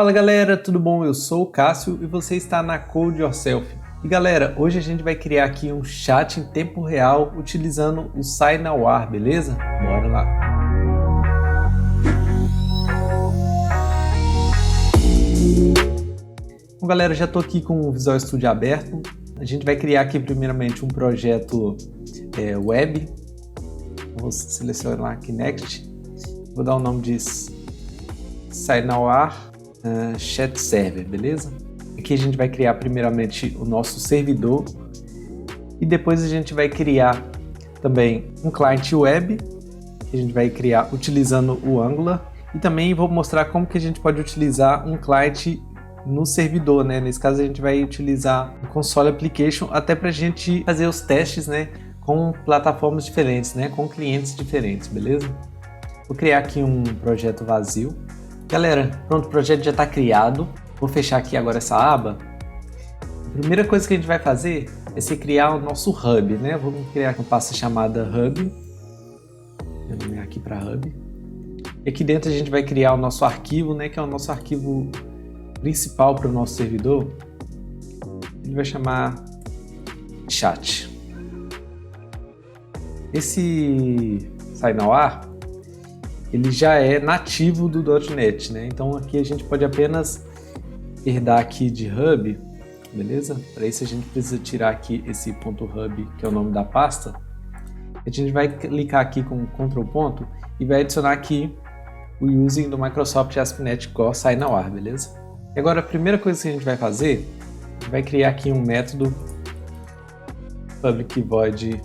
Fala galera, tudo bom? Eu sou o Cássio e você está na Code Yourself. E galera, hoje a gente vai criar aqui um chat em tempo real utilizando o SignAware, beleza? Bora lá! Bom galera, já estou aqui com o Visual Studio aberto. A gente vai criar aqui primeiramente um projeto web. Vou selecionar aqui Next. Vou dar o nome de SignAware Chat Server, beleza? Aqui a gente vai criar primeiramente o nosso servidor e depois a gente vai criar também um cliente web que a gente vai criar utilizando o Angular e também vou mostrar como que a gente pode utilizar um cliente no servidor, né? Nesse caso a gente vai utilizar o Console Application até para a gente fazer os testes, né? Com plataformas diferentes, né? Com clientes diferentes, beleza? Vou criar aqui um projeto vazio. Galera, pronto, o projeto já está criado. Vou fechar aqui agora essa aba. A primeira coisa que a gente vai fazer é se criar o nosso hub, né? Vamos criar uma pasta chamada hub. Vou nomear aqui para hub. E aqui dentro a gente vai criar o nosso arquivo, né? Que é o nosso arquivo principal para o nosso servidor. Ele vai chamar chat. Esse SignAware ele já é nativo do .NET, né? Então aqui a gente pode apenas herdar aqui de hub, beleza? Para isso a gente precisa tirar aqui esse .hub, que é o nome da pasta. A gente vai clicar aqui com Ctrl ponto e vai adicionar aqui o using do Microsoft ASP.NET Core SignAware, beleza? E agora a primeira coisa que a gente vai fazer, a gente vai criar aqui um método public void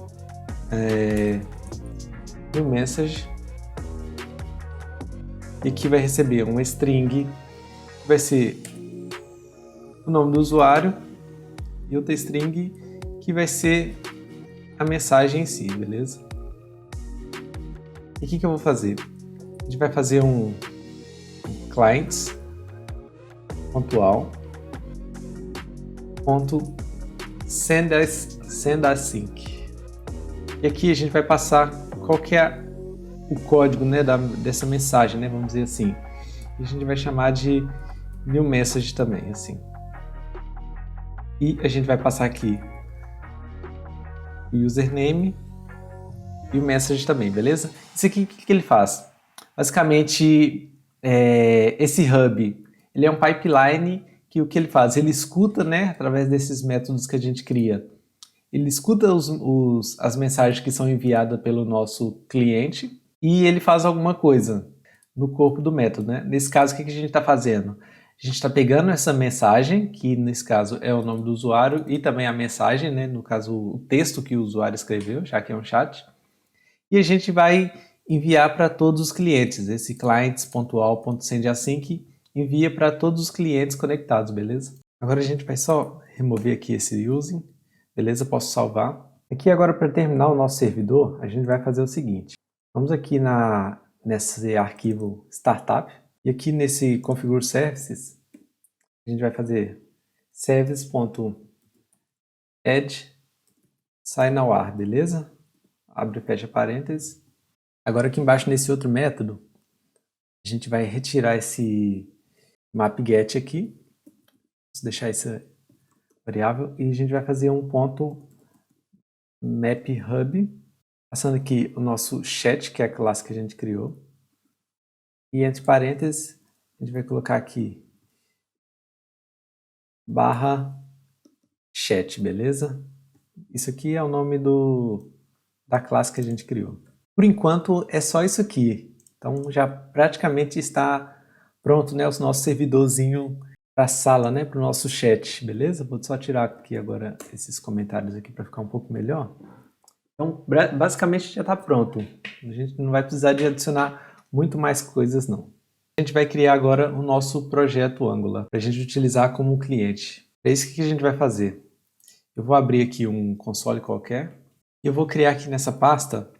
new message. E aqui vai receber uma string que vai ser o nome do usuário e outra string que vai ser a mensagem em si, beleza? E o que eu vou fazer? A gente vai fazer um clients pontual ponto send async. E aqui a gente vai passar qual que é o código, né, dessa mensagem, né, vamos dizer assim. E a gente vai chamar de new message também, assim. E a gente vai passar aqui o username e o message também, beleza? Isso aqui, o que ele faz? Basicamente, esse hub, ele é um pipeline que o que ele faz? Ele escuta, né, através desses métodos que a gente cria. Ele escuta as mensagens que são enviadas pelo nosso cliente e ele faz alguma coisa no corpo do método, né? Nesse caso, o que a gente está fazendo? A gente está pegando essa mensagem, que nesse caso é o nome do usuário, e também a mensagem, né? No caso, o texto que o usuário escreveu, já que é um chat, e a gente vai enviar para todos os clientes. Esse clients.all.sendAsync envia para todos os clientes conectados, beleza? Agora a gente vai só remover aqui esse using, beleza? Posso salvar. Aqui agora, para terminar o nosso servidor, a gente vai fazer o seguinte. Vamos aqui nesse arquivo startup e aqui nesse configure services a gente vai fazer service.add SignAware, beleza? Abre e fecha parênteses. Agora aqui embaixo nesse outro método a gente vai retirar esse mapget aqui, vamos deixar essa variável e a gente vai fazer um ponto maphub, passando aqui o nosso chat, que é a classe que a gente criou. E entre parênteses, a gente vai colocar aqui /chat, beleza? Isso aqui é o nome da classe que a gente criou. Por enquanto é só isso aqui. Então já praticamente está pronto, né, o nosso servidorzinho para a sala, né, para o nosso chat, beleza? Vou só tirar aqui agora esses comentários aqui para ficar um pouco melhor. Então, basicamente já está pronto. A gente não vai precisar de adicionar muito mais coisas, não. A gente vai criar agora o nosso projeto Angular, para a gente utilizar como cliente. É isso que a gente vai fazer. Eu vou abrir aqui um console qualquer, e eu vou criar aqui nessa pasta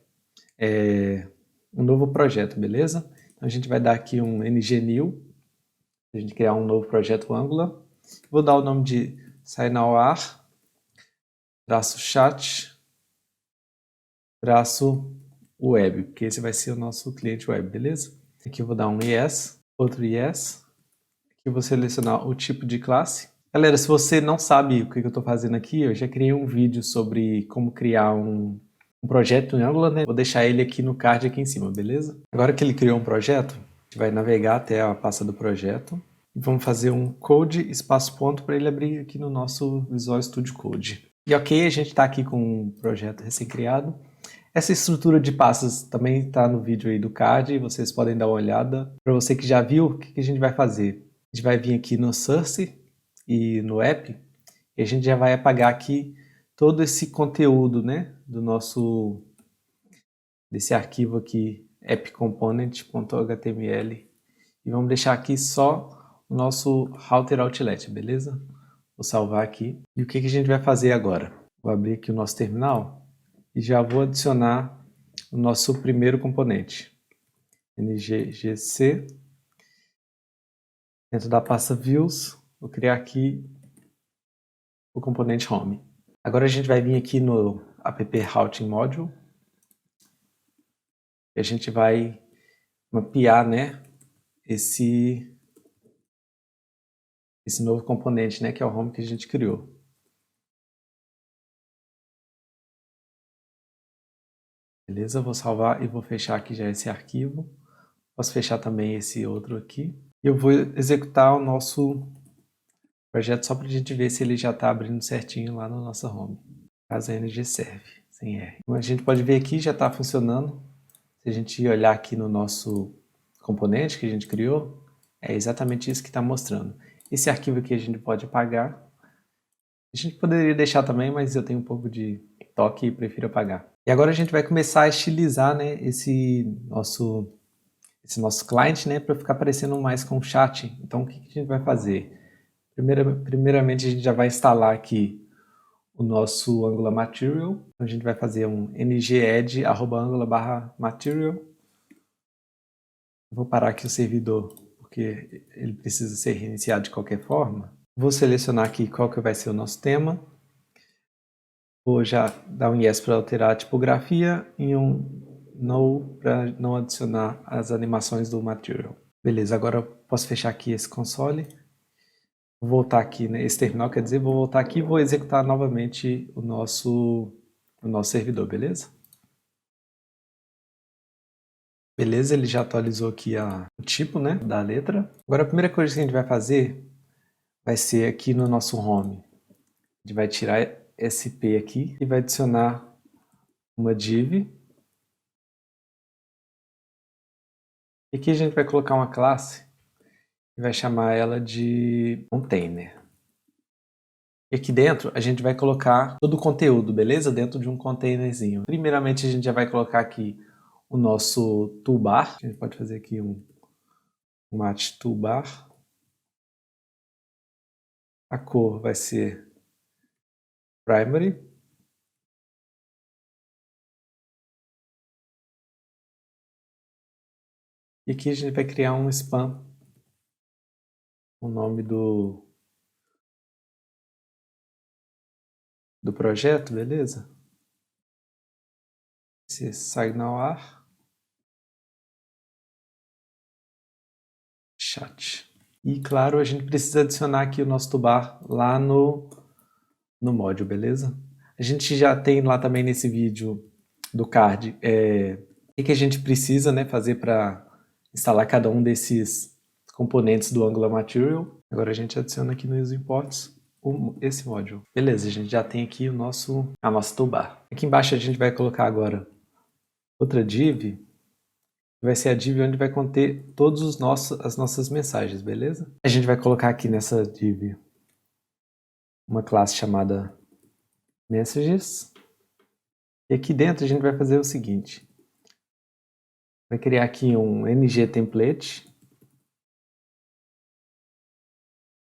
um novo projeto, beleza? Então a gente vai dar aqui um ngnew, para a gente criar um novo projeto Angular. Vou dar o nome de SignAware, -chat, -web, porque esse vai ser o nosso cliente web, beleza? Aqui eu vou dar um yes, outro yes, Eu vou selecionar o tipo de classe. Galera, se você não sabe o que eu estou fazendo aqui, eu já criei um vídeo sobre como criar um projeto em Angular, né? Vou deixar ele aqui no card aqui em cima, beleza? Agora que ele criou um projeto, a gente vai navegar até a pasta do projeto e vamos fazer um code espaço ponto para ele abrir aqui no nosso Visual Studio Code. E ok, a gente está aqui com um projeto recém-criado. Essa estrutura de pastas também está no vídeo aí do card, vocês podem dar uma olhada. Para você que já viu, o que a gente vai fazer? A gente vai vir aqui no Source e no App, e a gente já vai apagar aqui todo esse conteúdo, né, desse arquivo aqui, appcomponent.html, e vamos deixar aqui só o nosso router outlet, beleza? Vou salvar aqui. E o que a gente vai fazer agora? Vou abrir aqui o nosso terminal e já vou adicionar o nosso primeiro componente, ngGC. Dentro da pasta Views, vou criar aqui o componente Home. Agora a gente vai vir aqui no app Routing Module e a gente vai mapear, né, esse novo componente, né, que é o Home que a gente criou. Beleza? Vou salvar e vou fechar aqui já esse arquivo. Posso fechar também esse outro aqui. E eu vou executar o nosso projeto só para a gente ver se ele já está abrindo certinho lá na nossa home. Caso ng serve, sem R. Como a gente pode ver aqui, já está funcionando. Se a gente olhar aqui no nosso componente que a gente criou, é exatamente isso que está mostrando. Esse arquivo aqui a gente pode apagar. A gente poderia deixar também, mas eu tenho um pouco de toque e prefiro apagar. E agora a gente vai começar a estilizar, né, esse nosso client, né, para ficar parecendo mais com o chat. Então o que a gente vai fazer? Primeiramente a gente já vai instalar aqui o nosso Angular Material. A gente vai fazer um ng-add@angular/material. Vou parar aqui o servidor, porque ele precisa ser reiniciado de qualquer forma. Vou selecionar aqui qual que vai ser o nosso tema. Vou já dar um yes para alterar a tipografia e um no para não adicionar as animações do Material. Beleza, agora eu posso fechar aqui esse console. Vou voltar aqui, né, esse terminal, quer dizer, vou voltar aqui e vou executar novamente o nosso servidor, beleza? Beleza, ele já atualizou aqui o tipo, né, da letra. Agora a primeira coisa que a gente vai fazer vai ser aqui no nosso home. A gente vai tirar esse P aqui e vai adicionar uma div. E aqui a gente vai colocar uma classe e vai chamar ela de container. E aqui dentro a gente vai colocar todo o conteúdo, beleza? Dentro de um containerzinho. Primeiramente a gente já vai colocar aqui o nosso toolbar. A gente pode fazer aqui um match toolbar. A cor vai ser primary. E aqui a gente vai criar um span. O nome do projeto, beleza? Esse signal chat. E claro, a gente precisa adicionar aqui o nosso toolbar lá no módulo, beleza? A gente já tem lá também nesse vídeo do card o que a gente precisa, né, fazer para instalar cada um desses componentes do Angular Material. Agora a gente adiciona aqui nos imports esse módulo. Beleza, a gente já tem aqui a nossa toolbar. Aqui embaixo a gente vai colocar agora outra div, que vai ser a div onde vai conter todas as nossas mensagens, beleza? A gente vai colocar aqui nessa div uma classe chamada messages. E aqui dentro a gente vai fazer o seguinte. Vai criar aqui um ng template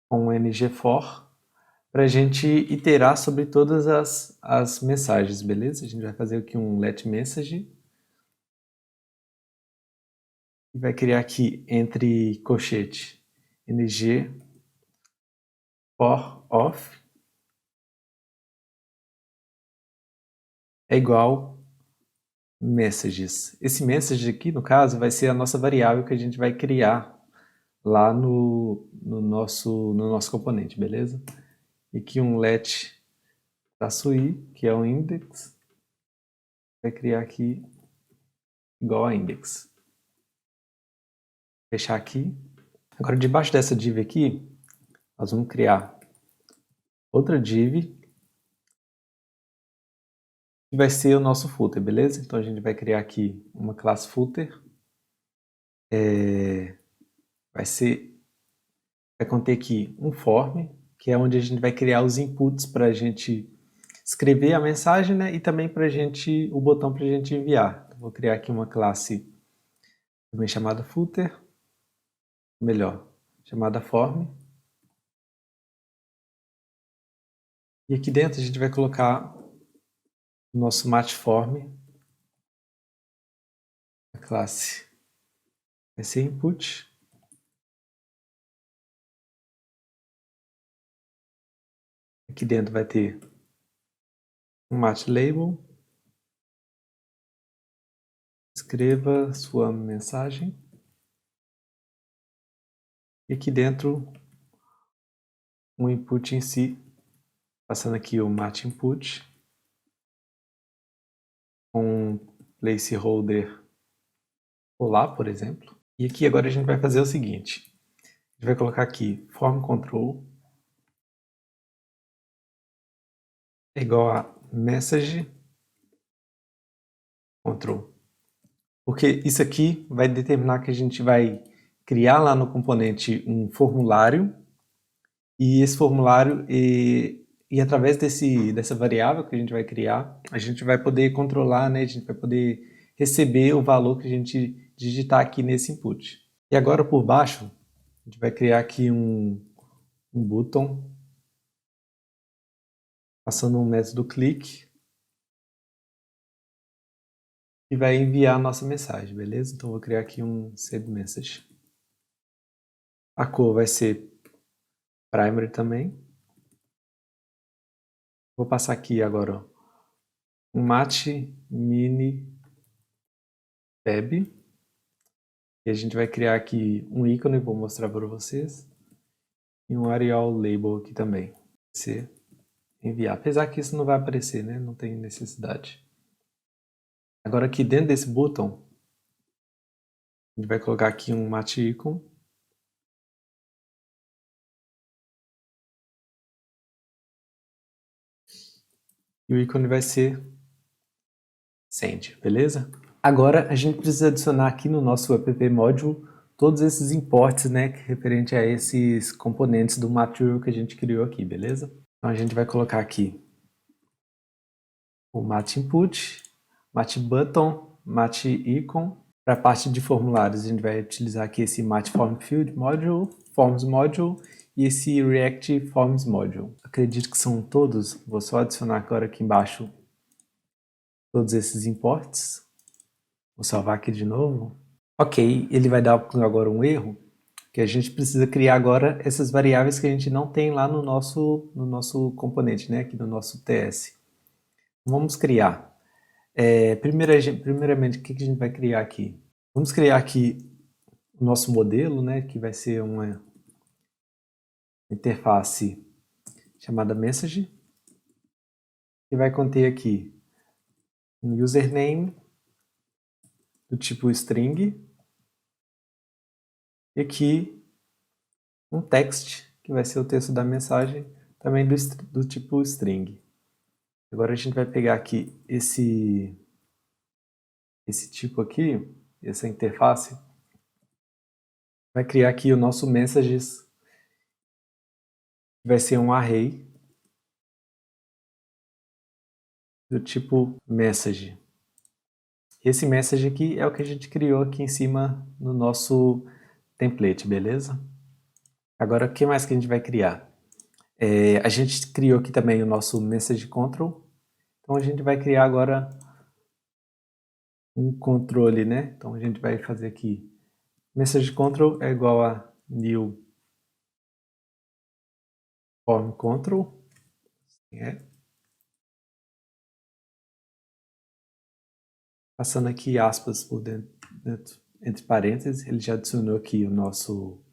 com um ng for para a gente iterar sobre todas as mensagens, beleza? A gente vai fazer aqui um let message e vai criar aqui entre colchete ng for off é igual messages. Esse message aqui, no caso, vai ser a nossa variável que a gente vai criar lá no nosso componente, beleza? E aqui um let -i, que é um index, vai criar aqui igual a index. Fechar aqui. Agora, debaixo dessa div aqui, nós vamos criar outra div, que vai ser o nosso footer, beleza? Então, a gente vai criar aqui uma classe footer. Vai conter aqui um form, que é onde a gente vai criar os inputs para a gente escrever a mensagem, né? E também para o botão para a gente enviar. Então, vou criar aqui uma classe também chamada footer, chamada form. E aqui dentro a gente vai colocar o nosso matchForm, a classe vai ser input. Aqui dentro vai ter um matchLabel. Escreva sua mensagem. E aqui dentro um input em si, passando aqui o matchInput com um placeholder olá, por exemplo. E aqui agora a gente vai fazer o seguinte. A gente vai colocar aqui formControl é igual a messageControl. Porque isso aqui vai determinar que a gente vai criar lá no componente um formulário, e esse formulário, e através dessa variável que a gente vai criar, a gente vai poder controlar, né? A gente vai poder receber o valor que a gente digitar aqui nesse input. E agora por baixo, a gente vai criar aqui um button, passando um método click, e vai enviar a nossa mensagem, beleza? Então vou criar aqui um sendMessage. A cor vai ser primary também. Vou passar aqui agora um match mini tab. E a gente vai criar aqui um ícone, vou mostrar para vocês. E um Arial label aqui também. Se enviar. Apesar que isso não vai aparecer, né? Não tem necessidade. Agora aqui dentro desse botão, a gente vai colocar aqui um match icon. E o ícone vai ser send, beleza? Agora a gente precisa adicionar aqui no nosso app module todos esses imports, né, referente a esses componentes do material que a gente criou aqui, beleza? Então a gente vai colocar aqui o matchInput, matchButton, matchIcon. Para a parte de formulários, a gente vai utilizar aqui esse matchFormField Module, Forms Module e esse React Forms Module. Acredito que são todos. Vou só adicionar agora aqui embaixo todos esses imports. Vou salvar aqui de novo. Ok, ele vai dar agora um erro, que a gente precisa criar agora essas variáveis que a gente não tem lá no nosso componente, né, aqui no nosso TS. Vamos criar. Primeiramente, o que a gente vai criar aqui? Vamos criar aqui o nosso modelo, né, que vai ser uma interface chamada message, que vai conter aqui um username do tipo string e aqui um text, que vai ser o texto da mensagem, também do tipo string. Agora a gente vai pegar aqui esse tipo aqui, essa interface, vai criar aqui o nosso messages, que vai ser um array do tipo message. Esse message aqui é o que a gente criou aqui em cima no nosso template, beleza? Agora, o que mais que a gente vai criar? A gente criou aqui também o nosso message control. Então, a gente vai criar agora um controle, né? Então, a gente vai fazer aqui message control é igual a new form control. Passando aqui aspas por dentro, entre parênteses, ele já adicionou aqui o nosso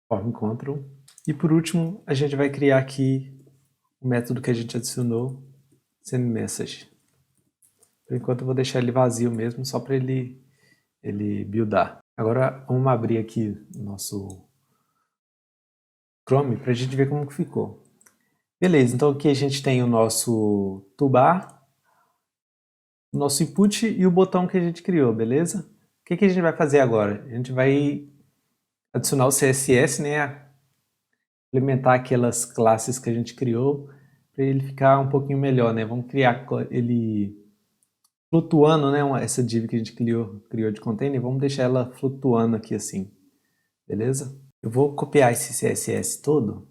form control. E por último, a gente vai criar aqui o método que a gente adicionou, sendMessage. Por enquanto eu vou deixar ele vazio mesmo, só para ele buildar. Agora vamos abrir aqui o nosso Chrome para a gente ver como que ficou. Beleza, então aqui a gente tem o nosso toolbar, o nosso input e o botão que a gente criou, beleza? O que a gente vai fazer agora? A gente vai adicionar o CSS, né? Implementar aquelas classes que a gente criou para ele ficar um pouquinho melhor, né? Vamos criar ele flutuando, né? Essa div que a gente criou de container, vamos deixar ela flutuando aqui assim, beleza? Eu vou copiar esse CSS todo,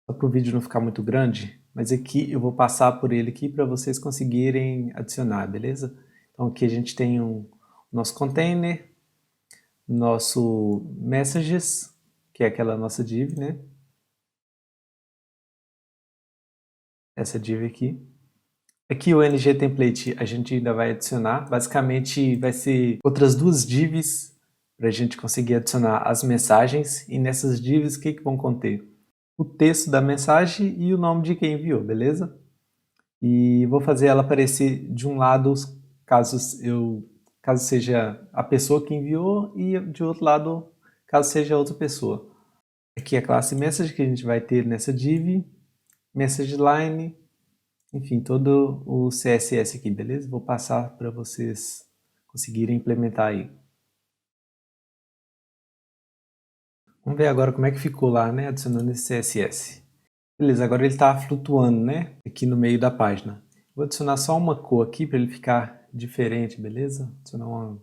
só para o vídeo não ficar muito grande, mas aqui eu vou passar por ele aqui para vocês conseguirem adicionar, beleza? Então aqui a gente tem o nosso container, nosso messages, que é aquela nossa div, né? Essa div aqui. Aqui o ng template a gente ainda vai adicionar, basicamente vai ser outras duas divs para a gente conseguir adicionar as mensagens, e nessas divs o que vão conter? O texto da mensagem e o nome de quem enviou, beleza? E vou fazer ela aparecer de um lado caso seja a pessoa que enviou e de outro lado caso seja outra pessoa. Aqui a classe message que a gente vai ter nessa div, message line, enfim, todo o CSS aqui, beleza? Vou passar para vocês conseguirem implementar aí. Vamos ver agora como é que ficou lá, né, adicionando esse CSS. Beleza, agora ele está flutuando, né, aqui no meio da página. Vou adicionar só uma cor aqui para ele ficar diferente, beleza? Adicionar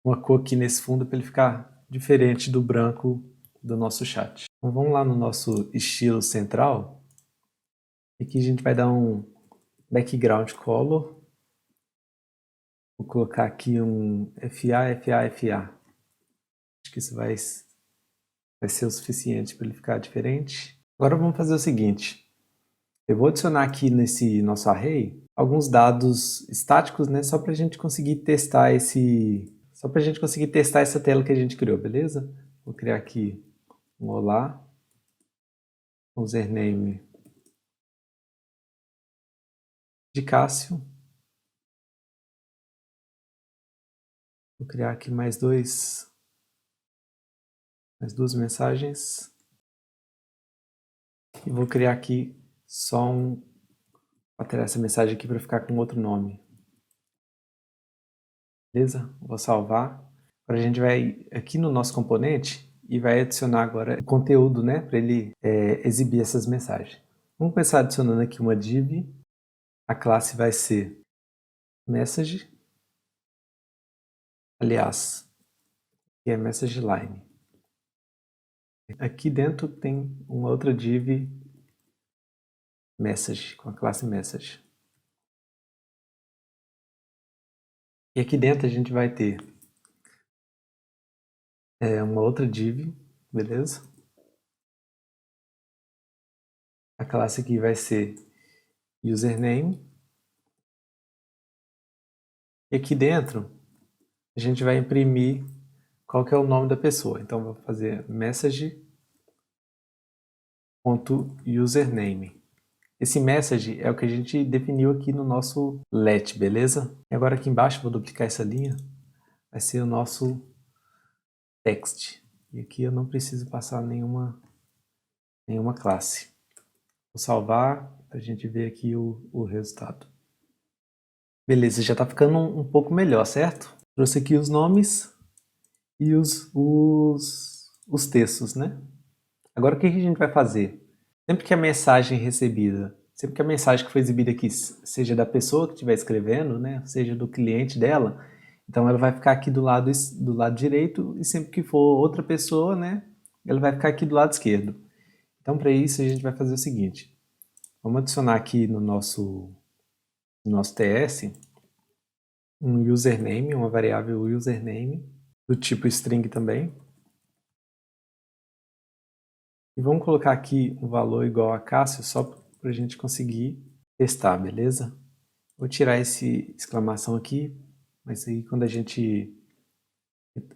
uma cor aqui nesse fundo para ele ficar diferente do branco do nosso chat. Então vamos lá no nosso estilo central. Aqui a gente vai dar um background color. Vou colocar aqui um FA. Acho que isso vai ser o suficiente para ele ficar diferente. Agora vamos fazer o seguinte. Eu vou adicionar aqui nesse nosso array alguns dados estáticos, né, só para a gente conseguir testar essa tela que a gente criou, beleza? Vou criar aqui um olá, username de Cássio. Vou criar aqui mais duas mensagens. E vou criar aqui só vou alterar essa mensagem aqui para ficar com outro nome. Beleza? Vou salvar. Agora a gente vai aqui no nosso componente e vai adicionar agora o conteúdo, né, para ele exibir essas mensagens. Vamos começar adicionando aqui uma div. A classe vai ser message, aliás, que é message line. Aqui dentro tem uma outra div message, com a classe message. E aqui dentro a gente vai ter uma outra div, beleza? A classe aqui vai ser username. E aqui dentro a gente vai imprimir qual que é o nome da pessoa. Então vou fazer message.username. Esse message é o que a gente definiu aqui no nosso let, beleza? E agora aqui embaixo, vou duplicar essa linha, vai ser o nosso text. E aqui eu não preciso passar nenhuma classe. Vou salvar para a gente ver aqui o resultado. Beleza, já está ficando um pouco melhor, certo? Trouxe aqui os nomes e os textos, né? Agora o que a gente vai fazer? Sempre que a mensagem que foi exibida aqui seja da pessoa que estiver escrevendo, né, seja do cliente dela, então ela vai ficar aqui do lado direito, e sempre que for outra pessoa, né, ela vai ficar aqui do lado esquerdo. Então para isso a gente vai fazer o seguinte, vamos adicionar aqui no nosso TS um username, uma variável username, do tipo string também. E vamos colocar aqui um valor igual a Cássio, só para a gente conseguir testar, beleza? Vou tirar esse exclamação aqui, mas aí quando a gente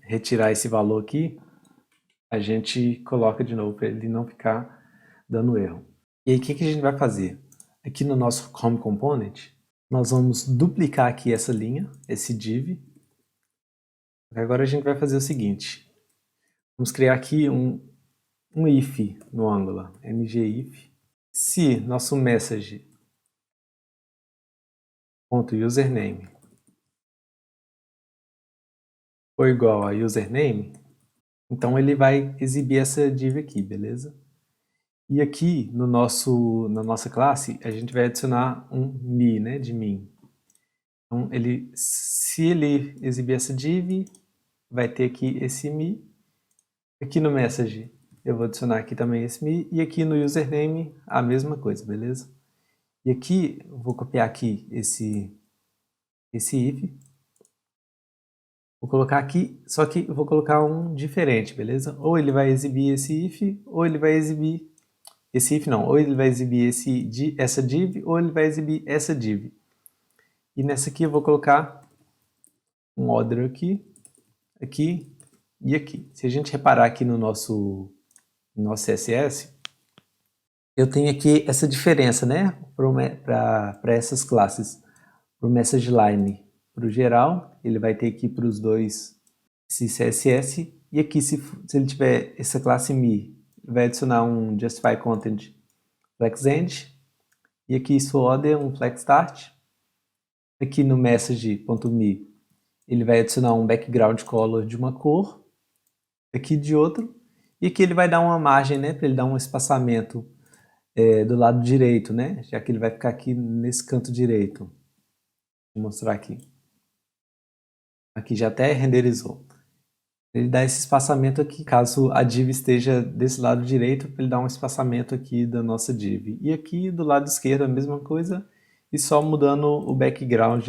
retirar esse valor aqui, a gente coloca de novo para ele não ficar dando erro. E aí o que a gente vai fazer? Aqui no nosso Home Component, nós vamos duplicar aqui essa linha, esse div. Agora a gente vai fazer o seguinte, vamos criar aqui um if no Angular, ngIf. Se nosso message.username for igual a username, então ele vai exibir essa div aqui, beleza? E aqui na nossa classe, a gente vai adicionar um me, né, de mim. Então, se ele exibir essa div, vai ter aqui esse me. Aqui no message, eu vou adicionar aqui também esse me. E aqui no username, a mesma coisa, beleza? E aqui, eu vou copiar aqui esse if. Vou colocar aqui, só que eu vou colocar um diferente, beleza? Ou ele vai exibir esse if, ou ele vai exibir esse if não, ou ele vai exibir essa div, ou ele vai exibir essa div. E nessa aqui eu vou colocar um order aqui e aqui. Se a gente reparar aqui no nosso CSS, eu tenho aqui essa diferença, né, para essas classes. Para o message line, para o geral, ele vai ter aqui para os dois esse CSS. E aqui, se ele tiver essa classe me, vai adicionar um justify content flex end. E aqui isso order um flex start. Aqui no message.me, ele vai adicionar um background color de uma cor, aqui de outro, e aqui ele vai dar uma margem, né, para ele dar um espaçamento do lado direito, né, já que ele vai ficar aqui nesse canto direito. Vou mostrar aqui. Aqui já até renderizou. Ele dá esse espaçamento aqui, caso a div esteja desse lado direito, ele dá um espaçamento aqui da nossa div. E aqui do lado esquerdo a mesma coisa, e só mudando o background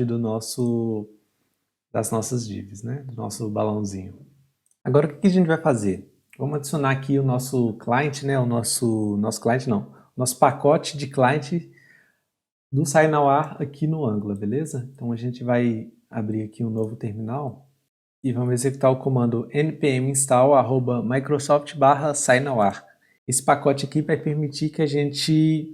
das nossas divs, né, do nosso balãozinho. Agora o que a gente vai fazer? Vamos adicionar aqui o nosso client, né, o nosso pacote de client do SignAware aqui no Angular, beleza? Então a gente vai abrir aqui um novo terminal e vamos executar o comando npm install @microsoft/signaware. Esse pacote aqui vai permitir que a gente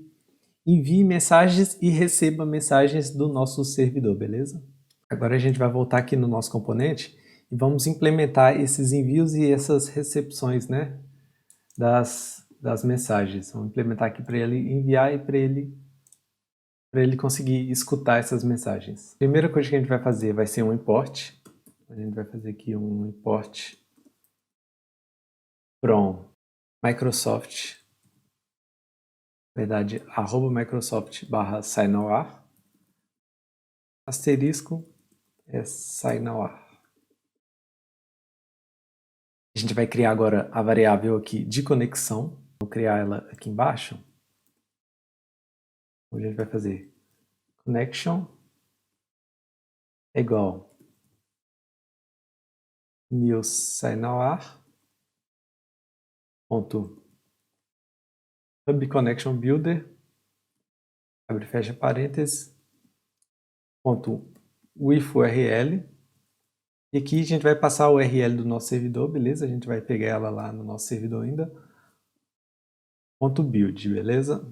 envie mensagens e receba mensagens do nosso servidor, beleza? Agora a gente vai voltar aqui no nosso componente e vamos implementar esses envios e essas recepções, né, das mensagens. Vamos implementar aqui para ele enviar e para ele conseguir escutar essas mensagens. A primeira coisa que a gente vai fazer vai ser um import. A gente vai fazer aqui um import from Microsoft, na verdade, @microsoft/signaware, asterisco é signaware. A gente vai criar agora a variável aqui de conexão. Vou criar ela aqui embaixo. A gente vai fazer connection é igual new signaware ponto hub connection builder, abre e fecha parênteses, ponto with URL. E aqui a gente vai passar a URL do nosso servidor, beleza? A gente vai pegar ela lá no nosso servidor ainda. Ponto build, beleza?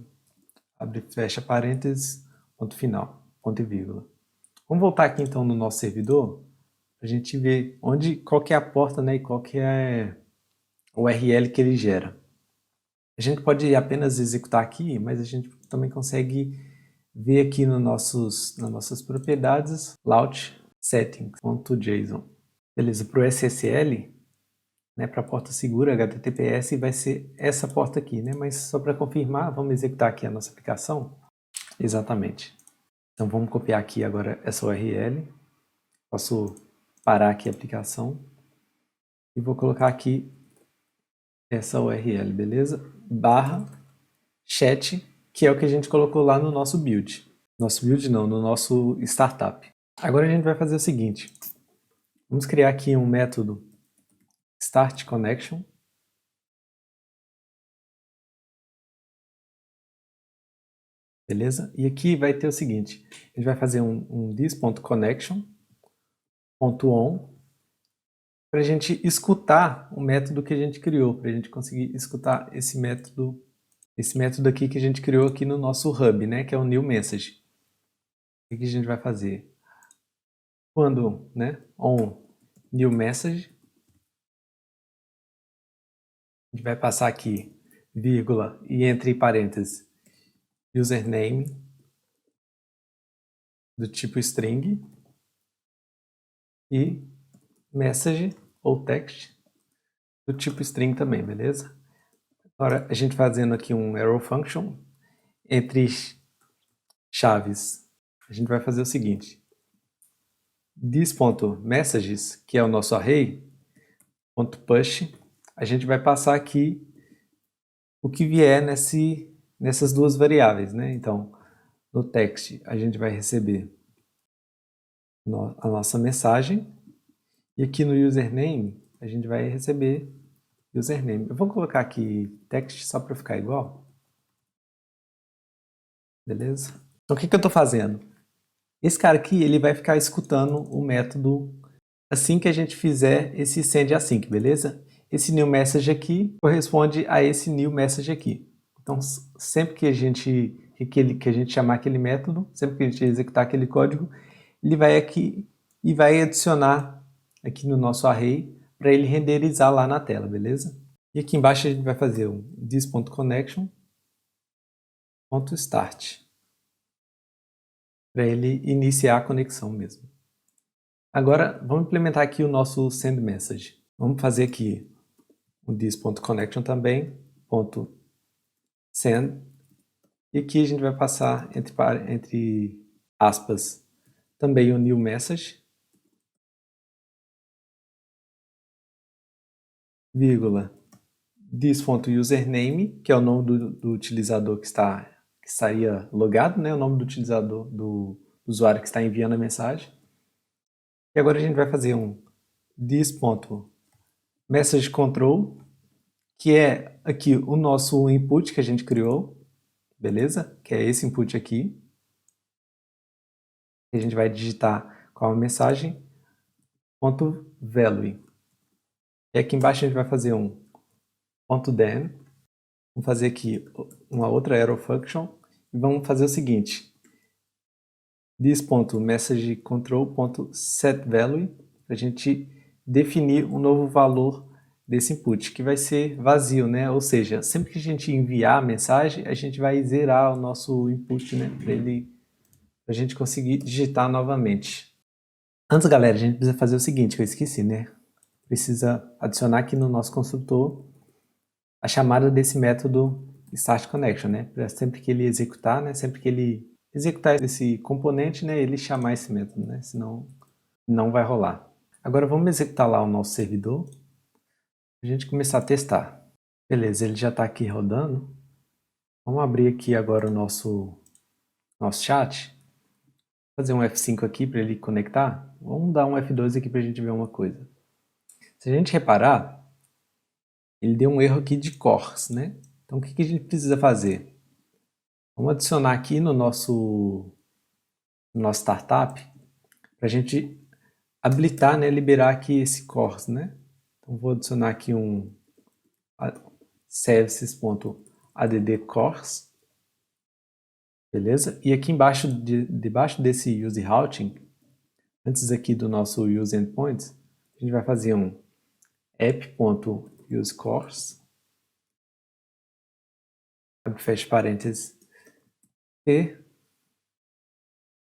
Abre e fecha parênteses, ponto final, ponto e vírgula. Vamos voltar aqui então no nosso servidor, para a gente ver qual que é a porta, né, e qual que é o URL que ele gera. A gente pode apenas executar aqui, mas a gente também consegue ver aqui nas nossas propriedades, launch settings.json. Beleza, para o SSL, né, para a porta segura HTTPS, vai ser essa porta aqui, né? Mas só para confirmar, vamos executar aqui a nossa aplicação. Exatamente. Então vamos copiar aqui agora essa URL. Posso parar aqui a aplicação e vou colocar aqui essa URL, beleza? /chat, que é o que a gente colocou lá no nosso build. Nosso build não, no nosso startup. Agora a gente vai fazer o seguinte. Vamos criar aqui um método start connection. Beleza? E aqui vai ter o seguinte. A gente vai fazer um this.connection.on para a gente escutar o método que a gente criou, para a gente conseguir escutar esse método aqui que a gente criou aqui no nosso hub, né, que é o new message. O que a gente vai fazer? Quando, né, on new message, a gente vai passar aqui, vírgula, e entre parênteses, username, do tipo string, e message ou text, do tipo string também, beleza? Agora, a gente fazendo aqui um arrow function, entre chaves, a gente vai fazer o seguinte, this.messages, que é o nosso array, .push, a gente vai passar aqui o que vier nessas duas variáveis, né? Então, no text, a gente vai receber a nossa mensagem, e aqui no username, a gente vai receber username. Eu vou colocar aqui text só para ficar igual. Beleza? Então, o que eu estou fazendo? Esse cara aqui, ele vai ficar escutando o método assim que a gente fizer esse send async, beleza? Esse new message aqui corresponde a esse new message aqui. Então, sempre que a gente chamar aquele método, sempre que a gente executar aquele código, ele vai aqui e vai adicionar aqui no nosso array para ele renderizar lá na tela, beleza? E aqui embaixo a gente vai fazer um this.connection.start para ele iniciar a conexão mesmo. Agora, vamos implementar aqui o nosso send message. Vamos fazer aqui um this.connection também, .send, e aqui a gente vai passar entre aspas também o new message, vírgula, this.username, que é o nome do utilizador que estaria logado, né? O nome do utilizador, do usuário que está enviando a mensagem. E agora a gente vai fazer um this.messageControl, que é aqui o nosso input que a gente criou, beleza? Que é esse input aqui. A gente vai digitar qual a mensagem, .value. E aqui embaixo a gente vai fazer um .then. Vamos fazer aqui uma outra arrow function e vamos fazer o seguinte. This.messageControl.setValue para a gente definir um novo valor desse input, que vai ser vazio, né? Ou seja, sempre que a gente enviar a mensagem, a gente vai zerar o nosso input, né? Para a gente conseguir digitar novamente. Antes, galera, a gente precisa fazer o seguinte, que eu esqueci, né? Precisa adicionar aqui no nosso construtor a chamada desse método startConnection, né? Para sempre que ele executar, né? Sempre que ele executar esse componente, né? Ele chamar esse método, né? Senão não vai rolar. Agora vamos executar lá o nosso servidor para a gente começar a testar. Beleza, ele já está aqui rodando. Vamos abrir aqui agora o nosso chat. Fazer um F5 aqui para ele conectar. Vamos dar um F2 aqui para a gente ver uma coisa. Se a gente reparar, ele deu um erro aqui de cores, né? Então o que a gente precisa fazer? Vamos adicionar aqui no nosso startup para a gente habilitar, né, liberar aqui esse cores, né? Então vou adicionar aqui um services.addCores, beleza? E aqui embaixo, debaixo desse use routing, antes aqui do nosso use endpoints, a gente vai fazer um app.useCores, fecha parênteses, e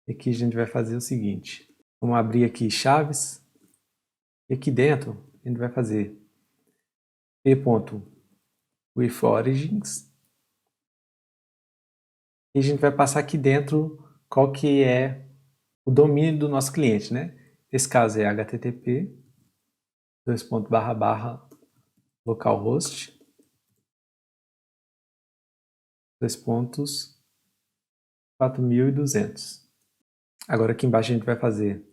aqui a gente vai fazer o seguinte, vamos abrir aqui chaves, e aqui dentro a gente vai fazer p.withOrigins, e a gente vai passar aqui dentro qual que é o domínio do nosso cliente, né? Nesse caso é http localhost 4200. Agora aqui embaixo a gente vai fazer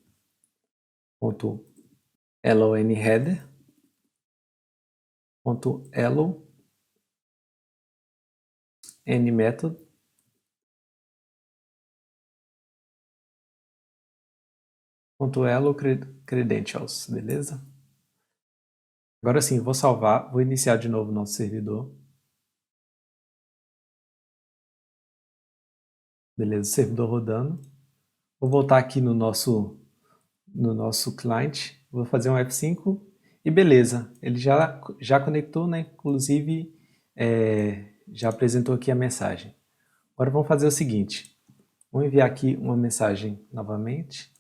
.lonheader, .elo nmethod, .elo credentials, beleza? Agora sim, vou salvar, vou iniciar de novo o nosso servidor. Beleza, o servidor rodando. Vou voltar aqui no nosso client, vou fazer um F5 e beleza, ele já conectou, né? Inclusive já apresentou aqui a mensagem. Agora vamos fazer o seguinte, vou enviar aqui uma mensagem novamente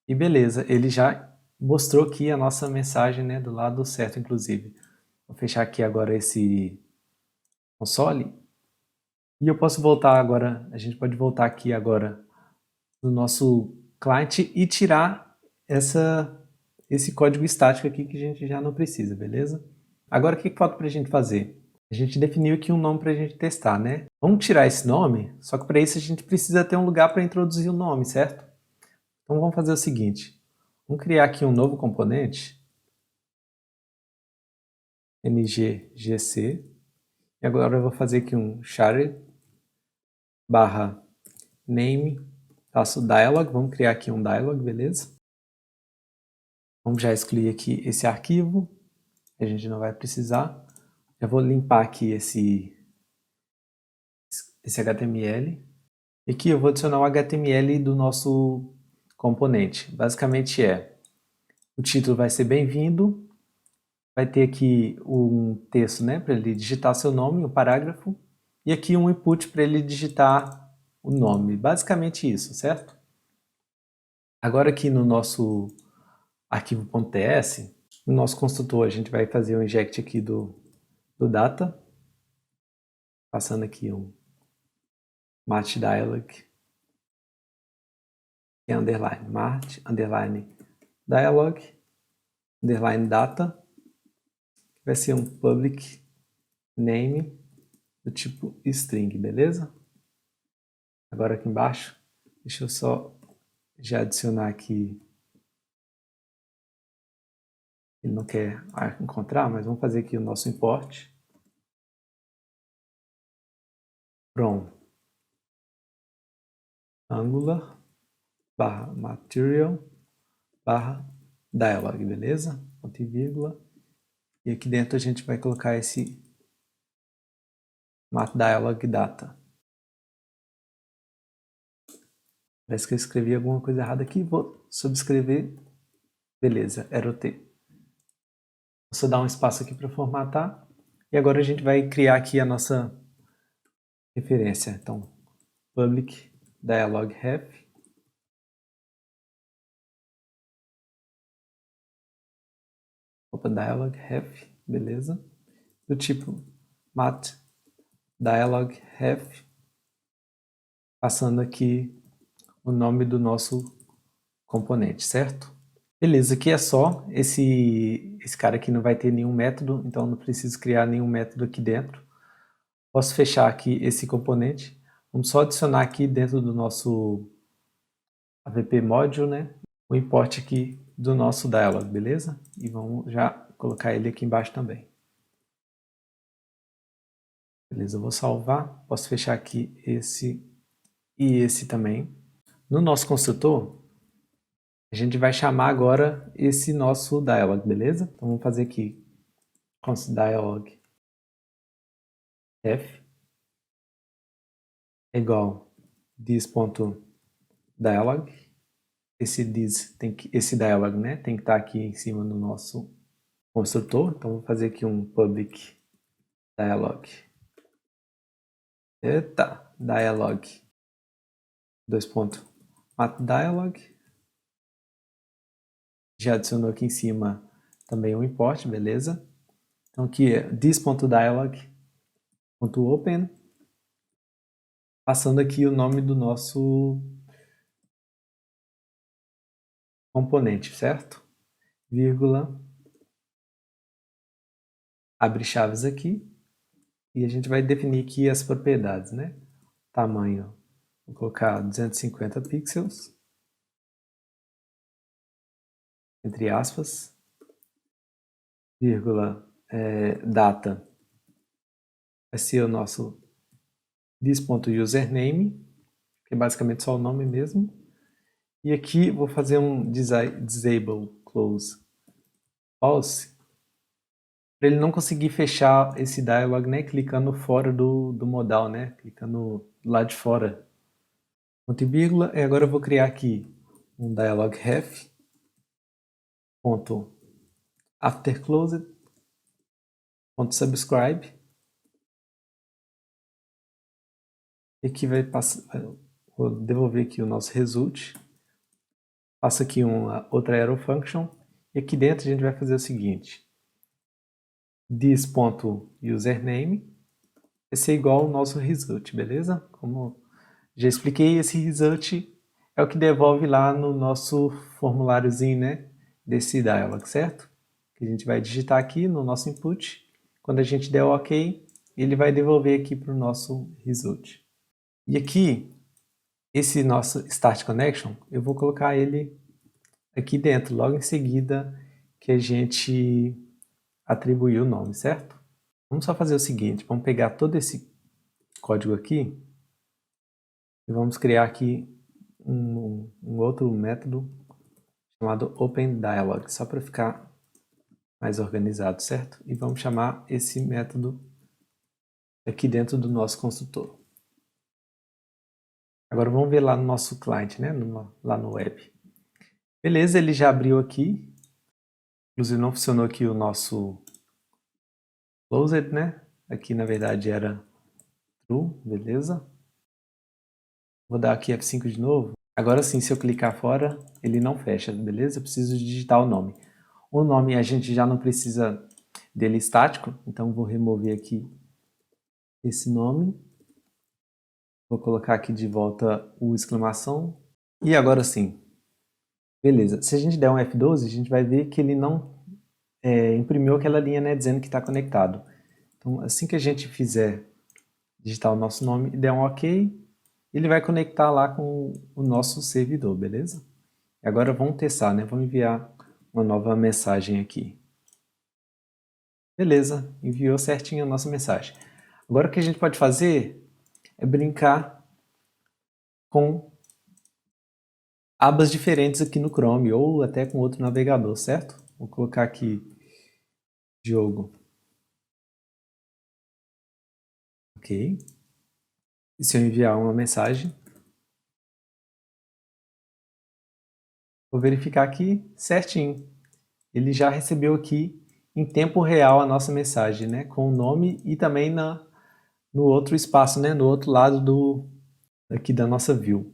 e beleza, ele já mostrou aqui a nossa mensagem, né, do lado certo, inclusive. Vou fechar aqui agora esse console e eu posso voltar agora, a gente pode voltar aqui agora no nosso client e tirar esse código estático aqui que a gente já não precisa, beleza? Agora o que falta para a gente fazer? A gente definiu aqui um nome para a gente testar, né? Vamos tirar esse nome, só que para isso a gente precisa ter um lugar para introduzir o nome, certo? Então vamos fazer o seguinte, vamos criar aqui um novo componente, ngGC, e agora eu vou fazer aqui um shared barra name -dialog, vamos criar aqui um dialog, beleza? Vamos já excluir aqui esse arquivo, a gente não vai precisar. Já vou limpar aqui esse HTML. E aqui eu vou adicionar o HTML do nosso componente. Basicamente o título vai ser bem-vindo, vai ter aqui um texto, né, para ele digitar seu nome, um parágrafo, e aqui um input para ele digitar o nome. Basicamente isso, certo? Agora aqui no nosso arquivo.ts, no nosso construtor a gente vai fazer o inject aqui do data, passando aqui um match dialog, que é underline match, underline dialog, underline data, que vai ser um public name do tipo string, beleza? Agora aqui embaixo, deixa eu só já adicionar aqui, ele não quer encontrar, mas vamos fazer aqui o nosso import from Angular barra material barra dialog, beleza? Ponto e vírgula. E aqui dentro a gente vai colocar esse mat dialog data. Parece que eu escrevi alguma coisa errada aqui, vou subscrever. Beleza, era o T. Vou só dar um espaço aqui para formatar. E agora a gente vai criar aqui a nossa referência. Então, public dialog ref. Opa, dialog ref, beleza. Do tipo mat dialog ref. Passando aqui o nome do nosso componente, certo? Beleza, aqui é só, esse cara aqui não vai ter nenhum método, então não preciso criar nenhum método aqui dentro. Posso fechar aqui esse componente, vamos só adicionar aqui dentro do nosso app module, né, o import aqui do nosso dialog, beleza? E vamos já colocar ele aqui embaixo também. Beleza, eu vou salvar, posso fechar aqui esse e esse também. No nosso construtor, a gente vai chamar agora esse nosso dialog, beleza? Então vamos fazer aqui const dialog f é igual this.dialog. Esse dialog, né, tem que estar aqui em cima do nosso construtor. Então vou fazer aqui um public dialog. Dialog .matDialog. Já adicionou aqui em cima também um import, beleza? Então aqui é this.dialog.open, passando aqui o nome do nosso componente, certo? Vírgula, abre chaves aqui, e a gente vai definir aqui as propriedades, né? Tamanho, vou colocar 250 pixels, entre aspas, vírgula, data, vai ser o nosso this.username, que é basicamente só o nome mesmo. E aqui vou fazer um disable close false, para ele não conseguir fechar esse dialog, né, clicando fora do modal, né, clicando lá de fora. Ponto e vírgula, e agora eu vou criar aqui um dialog ref, ponto after closed, ponto subscribe, e aqui vai passar, vou devolver aqui o nosso result, passa aqui uma outra arrow function, e aqui dentro a gente vai fazer o seguinte, this.username vai ser igual ao nosso result, beleza? Como já expliquei, esse result é o que devolve lá no nosso formuláriozinho, né, desse dialog, certo? Que a gente vai digitar aqui no nosso input. Quando a gente der o OK, ele vai devolver aqui para o nosso result. E aqui, esse nosso Start Connection, eu vou colocar ele aqui dentro, logo em seguida que a gente atribuir o nome, certo? Vamos só fazer o seguinte, vamos pegar todo esse código aqui e vamos criar aqui um outro método chamado OpenDialog, só para ficar mais organizado, certo? E vamos chamar esse método aqui dentro do nosso construtor. Agora vamos ver lá no nosso cliente, né? Lá no web. Beleza, ele já abriu aqui. Inclusive não funcionou aqui o nosso closed, né? Aqui na verdade era true, beleza. Vou dar aqui F5 de novo. Agora sim, se eu clicar fora, ele não fecha, beleza? Eu preciso digitar o nome. O nome a gente já não precisa dele estático, então vou remover aqui esse nome. Vou colocar aqui de volta o exclamação. E agora sim. Beleza. Se a gente der um F12, a gente vai ver que ele não imprimiu aquela linha, né, dizendo que está conectado. Então, assim que a gente fizer digitar o nosso nome e der um OK, ele vai conectar lá com o nosso servidor, beleza? E agora vamos testar, né? Vamos enviar uma nova mensagem aqui. Beleza, enviou certinho a nossa mensagem. Agora o que a gente pode fazer é brincar com abas diferentes aqui no Chrome ou até com outro navegador, certo? Vou colocar aqui Diogo. Ok. E se eu enviar uma mensagem, vou verificar aqui certinho. Ele já recebeu aqui em tempo real a nossa mensagem, né? Com o nome e também no outro espaço, né? No outro lado aqui da nossa view.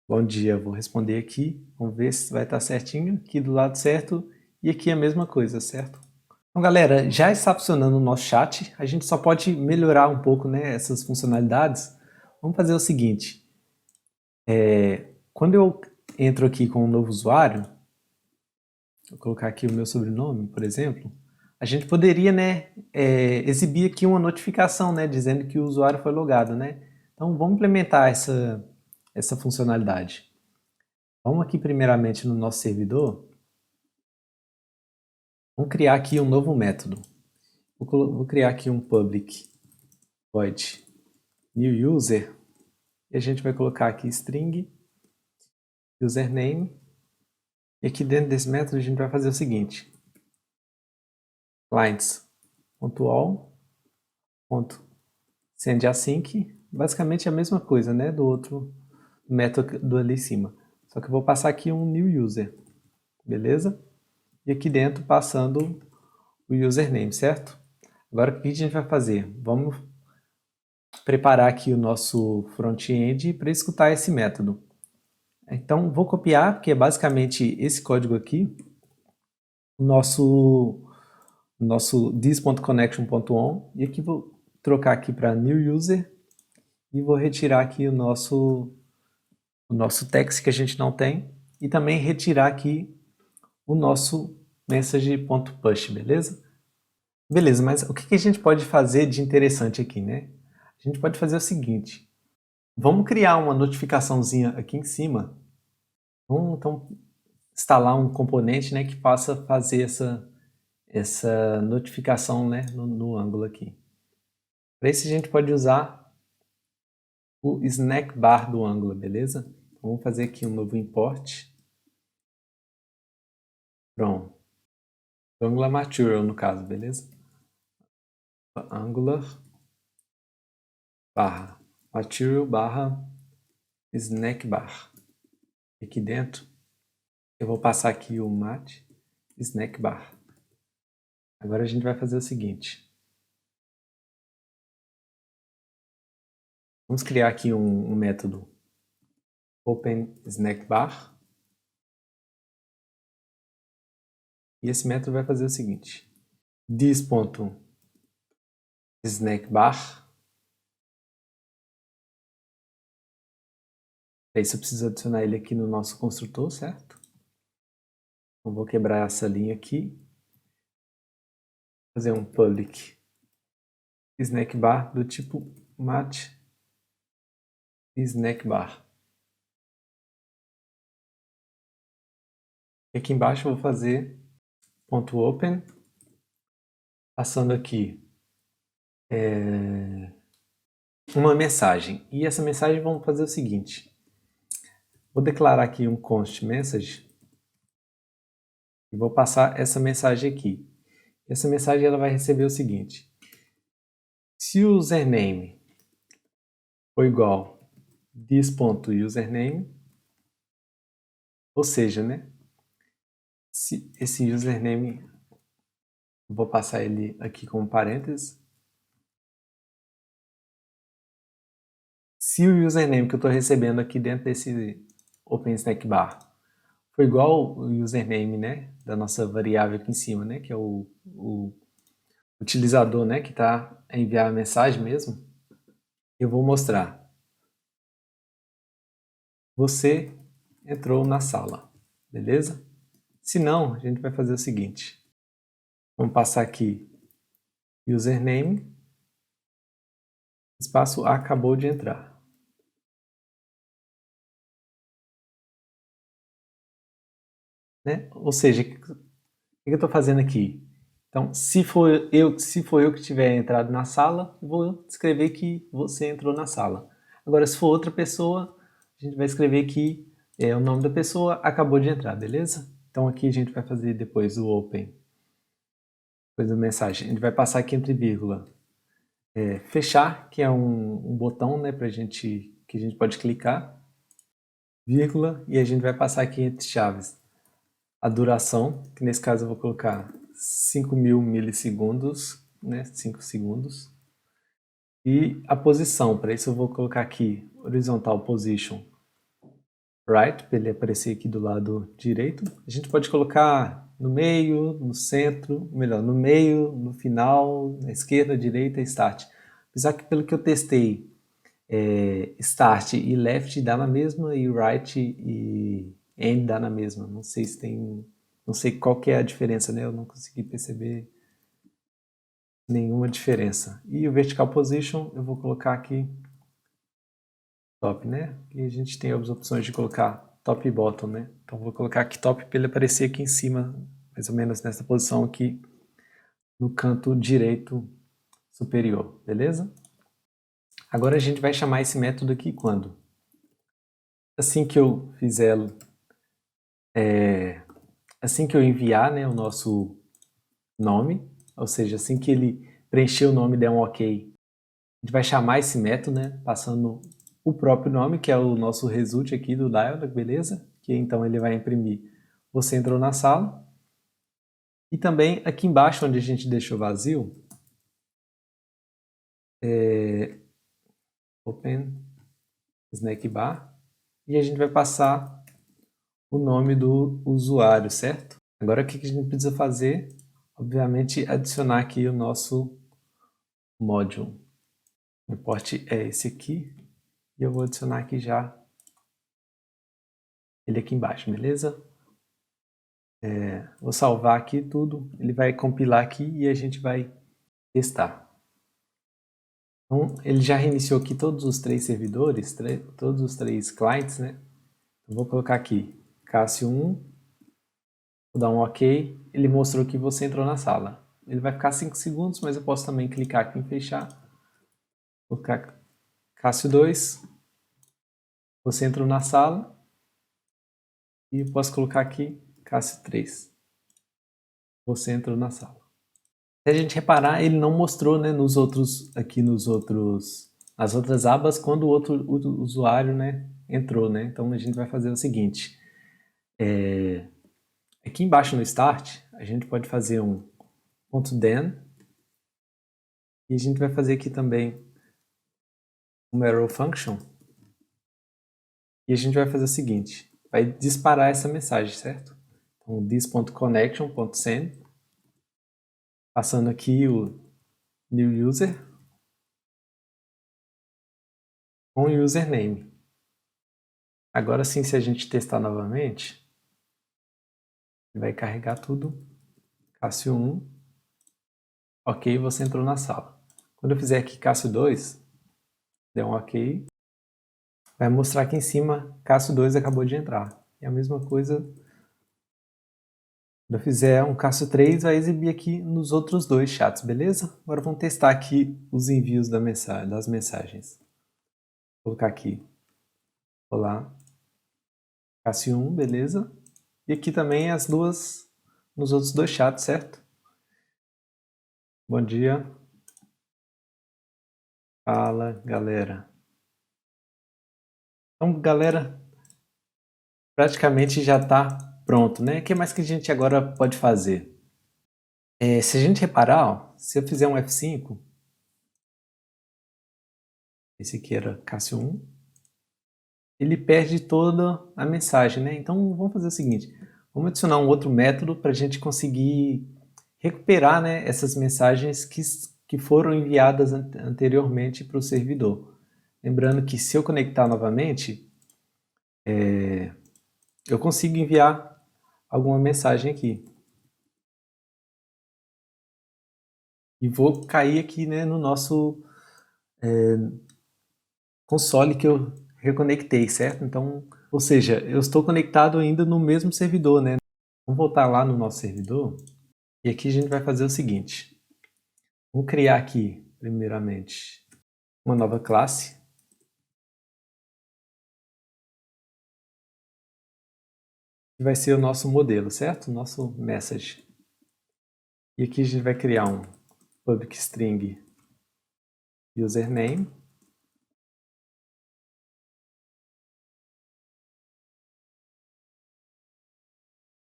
Bom dia, vou responder aqui. Vamos ver se vai estar certinho. Aqui do lado certo e aqui a mesma coisa, certo? Então, galera, já está funcionando o nosso chat. A gente só pode melhorar um pouco, né, essas funcionalidades. Vamos fazer o seguinte. Quando eu entro aqui com um novo usuário, vou colocar aqui o meu sobrenome, por exemplo, a gente poderia, né, exibir aqui uma notificação, né, dizendo que o usuário foi logado, né? Então, vamos implementar essa funcionalidade. Vamos aqui primeiramente no nosso servidor. Vamos criar aqui um novo método. Vou criar aqui um public void new user. E a gente vai colocar aqui string username. E aqui dentro desse método a gente vai fazer o seguinte. clients.all.sendAsync. Basicamente a mesma coisa, né, do outro método ali em cima. Só que eu vou passar aqui um new user. Beleza? E aqui dentro passando o username, certo? Agora o que a gente vai fazer? Vamos preparar aqui o nosso front-end para escutar esse método. Então vou copiar, porque é basicamente esse código aqui, o nosso this.connection.on, e aqui vou trocar aqui para new user e vou retirar aqui o nosso text que a gente não tem e também retirar aqui o nosso message.push, beleza? Beleza, mas o que a gente pode fazer de interessante aqui, né? A gente pode fazer o seguinte, vamos criar uma notificaçãozinha aqui em cima, vamos então instalar um componente, né, que possa fazer essa notificação, né, no ângulo aqui. Para isso a gente pode usar o snack bar do ângulo, beleza? Então, vamos fazer aqui um novo import. Pronto. Angular Material no caso, beleza? Angular barra material barra snack bar. Aqui dentro eu vou passar aqui o mat snack bar. Agora a gente vai fazer o seguinte. Vamos criar aqui um método open snack bar. E esse método vai fazer o seguinte. This.snackbar. Para isso eu preciso adicionar ele aqui no nosso construtor, certo? Então vou quebrar essa linha aqui. Fazer um public snack bar do tipo mat snack bar. E aqui embaixo eu vou fazer ponto .open, passando aqui uma mensagem. E essa mensagem vamos fazer o seguinte. Vou declarar aqui um const message e vou passar essa mensagem aqui. Essa mensagem ela vai receber o seguinte. Se o username for igual this.username, ou seja, né? Se esse username, eu vou passar ele aqui como parênteses. Se o username que eu estou recebendo aqui dentro desse OpenSnackBar for igual o username, né, da nossa variável aqui em cima, né, que é o utilizador, né, que está a enviar a mensagem mesmo, eu vou mostrar. Você entrou na sala, beleza? Se não, a gente vai fazer o seguinte. Vamos passar aqui username, espaço acabou de entrar. Né? Ou seja, o que eu estou fazendo aqui? Então, se for eu que tiver entrado na sala, vou escrever que você entrou na sala. Agora, se for outra pessoa, a gente vai escrever que o nome da pessoa acabou de entrar, beleza? Então, aqui a gente vai fazer depois o open, depois da mensagem. A gente vai passar aqui entre vírgula. Fechar, que é um botão, né, que a gente pode clicar, vírgula, e a gente vai passar aqui entre chaves a duração, que nesse caso eu vou colocar 5.000 milissegundos, né, 5 segundos, e a posição, para isso eu vou colocar aqui horizontal position right, para ele aparecer aqui do lado direito. A gente pode colocar no meio, no centro, melhor, no meio, no final, na esquerda, direita e start. Apesar que pelo que eu testei, start e left dá na mesma e right e end dá na mesma. Não sei se tem, não sei qual que é a diferença, né? Eu não consegui perceber nenhuma diferença. E o vertical position eu vou colocar aqui top, né? E a gente tem as opções de colocar top e bottom, né? Então vou colocar aqui top para ele aparecer aqui em cima, mais ou menos nessa posição aqui no canto direito superior, beleza? Agora a gente vai chamar esse método aqui quando? Assim que eu fizer, assim que eu enviar, né, o nosso nome, ou seja, assim que ele preencher o nome e der um OK, a gente vai chamar esse método, né, passando o próprio nome, que é o nosso result aqui do dialog, beleza? Que então ele vai imprimir você entrou na sala. E também aqui embaixo, onde a gente deixou vazio, open snack bar, e a gente vai passar o nome do usuário, certo? Agora o que a gente precisa fazer? Obviamente adicionar aqui o nosso module. O import é esse aqui, e eu vou adicionar aqui já ele aqui embaixo, beleza? Vou salvar aqui tudo, ele vai compilar aqui e a gente vai testar. Então, ele já reiniciou aqui todos os 3 servidores, todos os 3 clients, né? Eu vou colocar aqui Cássio 1, vou dar um OK, ele mostrou que você entrou na sala. Ele vai ficar 5 segundos, mas eu posso também clicar aqui em fechar, vou colocar Cássio 2, você entrou na sala, e eu posso colocar aqui Cássio 3, você entrou na sala. Se a gente reparar, ele não mostrou, né, nas outras abas quando o outro usuário, né, entrou, né? Então a gente vai fazer o seguinte, aqui embaixo no Start, a gente pode fazer um .then e a gente vai fazer aqui também uma arrow function e a gente vai fazer o seguinte, vai disparar essa mensagem, certo? Então this.connection.send, passando aqui o new user com o username. Agora sim, se a gente testar novamente, vai carregar tudo, Cássio 1, ok, você entrou na sala. Quando eu fizer aqui Cássio 2, der um ok, vai mostrar aqui em cima, Cássio 2 acabou de entrar. E a mesma coisa, quando eu fizer um Cássio 3, vai exibir aqui nos outros dois chats, beleza? Agora vamos testar aqui os envios das mensagens. Vou colocar aqui, olá, Cássio 1, beleza? E aqui também as duas, nos outros dois chats, certo? Bom dia. Fala, galera. Então, galera, praticamente já está pronto, né? O que mais que a gente agora pode fazer? Se a gente reparar, ó, se eu fizer um F5, esse aqui era Cássio 1, ele perde toda a mensagem, né? Então vamos fazer o seguinte, vamos adicionar um outro método para a gente conseguir recuperar, né, essas mensagens que foram enviadas anteriormente para o servidor. Lembrando que se eu conectar novamente, eu consigo enviar alguma mensagem aqui. E vou cair aqui, né, no nosso console que eu reconectei, certo? Então, ou seja, eu estou conectado ainda no mesmo servidor, né? Vamos voltar lá no nosso servidor e aqui a gente vai fazer o seguinte. Vamos criar aqui, primeiramente, uma nova classe. Que vai ser o nosso modelo, certo? O nosso message. E aqui a gente vai criar um public string username.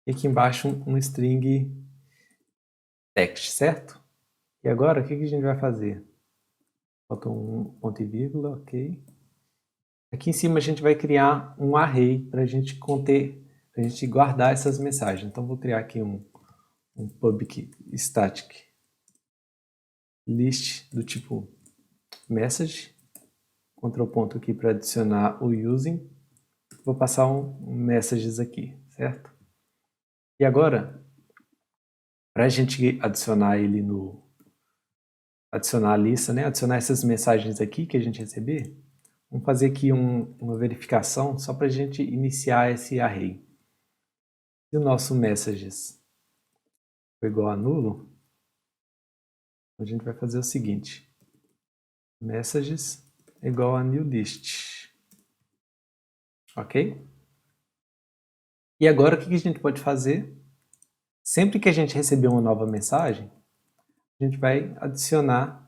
E aqui embaixo um string text, certo? E agora, o que a gente vai fazer? Falta um ponto e vírgula, ok. Aqui em cima a gente vai criar um array para a gente conter, para a gente guardar essas mensagens. Então vou criar aqui um public static list do tipo message. Ctrl ponto aqui para adicionar o using. Vou passar um messages aqui, certo? E agora, para a gente adicionar ele adicionar a lista, né? Adicionar essas mensagens aqui que a gente receber, vamos fazer aqui uma verificação só para a gente iniciar esse array. Se o nosso messages for igual a nulo, a gente vai fazer o seguinte. Messages é igual a new list. Ok? E agora o que a gente pode fazer? Sempre que a gente receber uma nova mensagem, a gente vai adicionar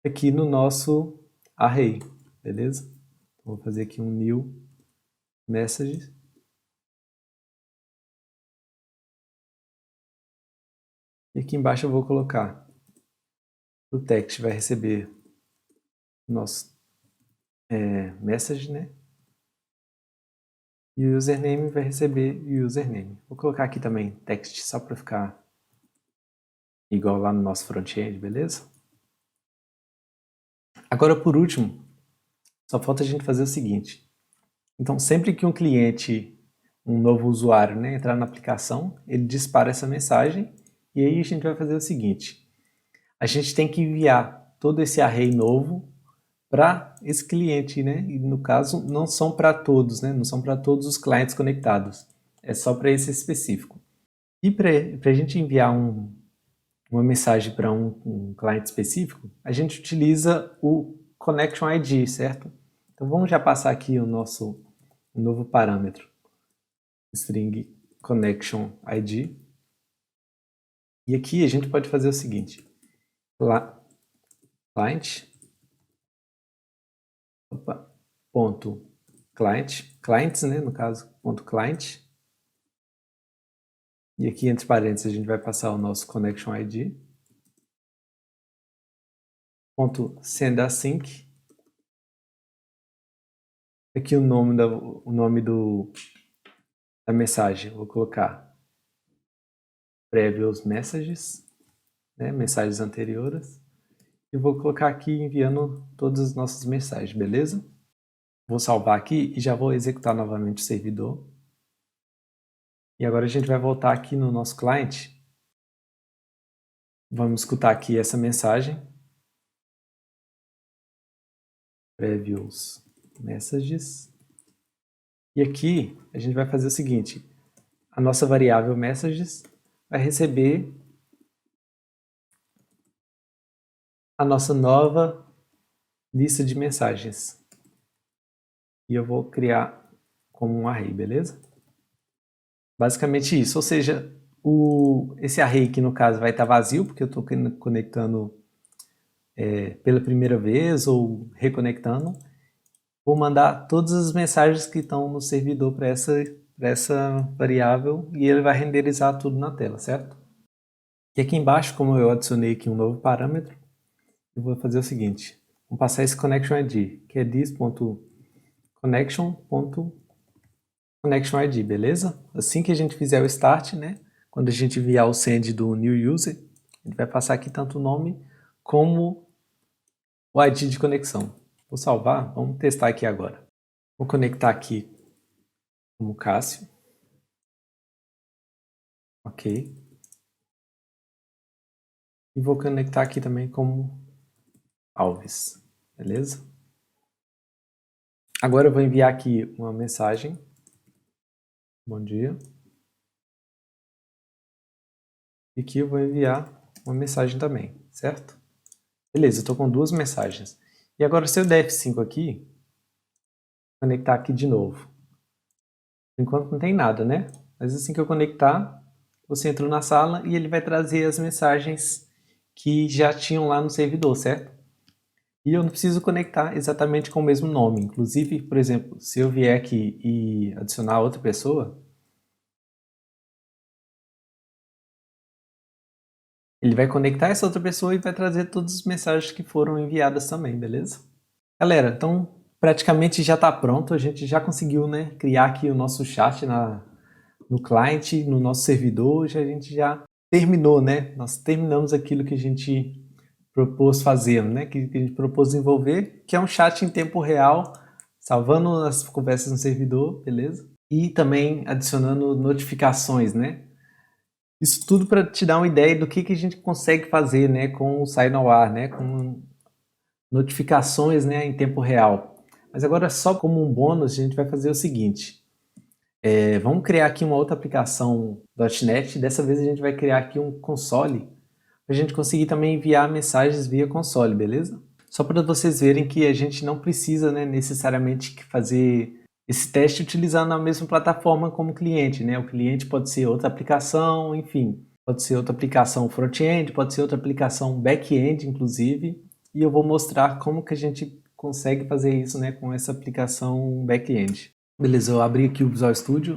aqui no nosso array, beleza? Vou fazer aqui um new message. E aqui embaixo eu vou colocar o text vai receber o nosso message, né? E o username vai receber o username. Vou colocar aqui também text só para ficar igual lá no nosso front-end, beleza? Agora, por último, só falta a gente fazer o seguinte. Então, sempre que um cliente, um novo usuário, né, entrar na aplicação, ele dispara essa mensagem e aí a gente vai fazer o seguinte. A gente tem que enviar todo esse array novo para esse cliente, né? E no caso, não são para todos, né? Não são para todos os clientes conectados. É só para esse específico. E para a gente enviar uma mensagem para um cliente específico, a gente utiliza o Connection ID, certo? Então vamos já passar aqui o nosso novo parâmetro, string Connection ID. E aqui a gente pode fazer o seguinte, client, ponto clients, né, no caso, ponto client. E aqui entre parênteses a gente vai passar o nosso connection ID. Ponto send async. Aqui o nome da mensagem, vou colocar previous messages, né, mensagens anteriores. E vou colocar aqui enviando todas as nossas mensagens, beleza? Vou salvar aqui e já vou executar novamente o servidor. E agora a gente vai voltar aqui no nosso cliente. Vamos escutar aqui essa mensagem. Previous messages. E aqui a gente vai fazer o seguinte. A nossa variável messages vai receber a nossa nova lista de mensagens. E eu vou criar como um array, beleza? Basicamente isso, ou seja, esse array aqui no caso vai estar vazio, porque eu estou conectando pela primeira vez ou reconectando. Vou mandar todas as mensagens que estão no servidor para essa variável e ele vai renderizar tudo na tela, certo? E aqui embaixo, como eu adicionei aqui um novo parâmetro, eu vou fazer o seguinte, vou passar esse connection ID, que é this.connection.connection ID, beleza? Assim que a gente fizer o start, né, quando a gente enviar o send do new user, ele vai passar aqui tanto o nome como o ID de conexão. Vou salvar, vamos testar aqui agora. Vou conectar aqui como Cássio. Ok. E vou conectar aqui também como Alves. Beleza? Agora eu vou enviar aqui uma mensagem. Bom dia. E aqui eu vou enviar uma mensagem também, certo? Beleza, eu estou com duas mensagens. E agora se eu der F5 aqui, conectar aqui de novo. Por enquanto não tem nada, né? Mas assim que eu conectar, você entrou na sala e ele vai trazer as mensagens que já tinham lá no servidor, certo? E eu não preciso conectar exatamente com o mesmo nome. Inclusive, por exemplo, se eu vier aqui e adicionar outra pessoa, ele vai conectar essa outra pessoa e vai trazer todas as mensagens que foram enviadas também, beleza? Galera, então praticamente já está pronto. A gente já conseguiu, né, criar aqui o nosso chat no client, no nosso servidor. A gente já terminou, né? Nós terminamos aquilo que a gente propôs fazer, né? Que a gente propôs desenvolver, que é um chat em tempo real, salvando as conversas no servidor, beleza? E também adicionando notificações, né? Isso tudo para te dar uma ideia do que a gente consegue fazer, né, com o SignalR, né, com notificações, né, em tempo real. Mas agora só como um bônus a gente vai fazer o seguinte. Vamos criar aqui uma outra aplicação .NET. Dessa vez a gente vai criar aqui um console para a gente conseguir também enviar mensagens via console, beleza? Só para vocês verem que a gente não precisa, né, necessariamente fazer esse teste utilizando a mesma plataforma como cliente, né? O cliente pode ser outra aplicação, enfim, pode ser outra aplicação front-end, pode ser outra aplicação back-end, inclusive, e eu vou mostrar como que a gente consegue fazer isso, né, com essa aplicação back-end. Beleza, eu abri aqui o Visual Studio,